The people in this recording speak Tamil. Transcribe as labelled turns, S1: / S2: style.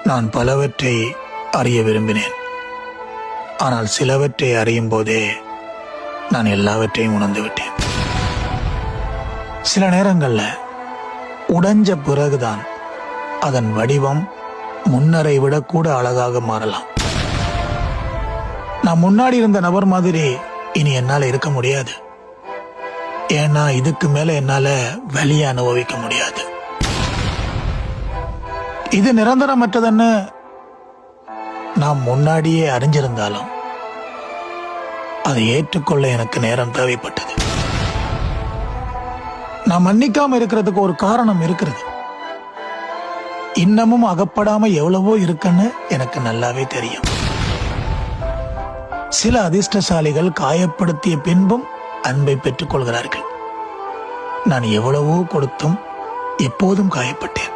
S1: நான் பலவற்றை அறிய விரும்பினேன். ஆனால் சிலவற்றை அறியும் போதே நான் எல்லாவற்றையும் உணர்ந்து விட்டேன். சில நேரங்கள்ல உடைஞ்ச பிறகுதான் அதன் வடிவம் முன்னரை விட கூட அழகாக மாறலாம். நான் முன்னாடி இருந்த நபர் மாதிரி இனி என்னால இருக்க முடியாது. ஏன்னா இதுக்கு மேல என்னால வலியை அனுபவிக்க முடியாது. இது நிரந்தரமற்றதுன்னு நான் முன்னாடியே அறிஞ்சிருந்தாலும் அதை ஏற்றுக்கொள்ள எனக்கு நேரம் தேவைப்பட்டது. நான் மன்னிக்காம இருக்கிறதுக்கு ஒரு காரணம் இருக்கிறது. இன்னமும் அகப்படாம எவ்வளவோ இருக்குன்னு எனக்கு நல்லாவே தெரியும். சில அதிர்ஷ்டசாலிகள் காயப்படுத்திய பின்பும் அன்பை பெற்றுக் கொள்கிறார்கள். நான் எவ்வளவோ கொடுத்தும் எப்போதும் காயப்பட்டேன்.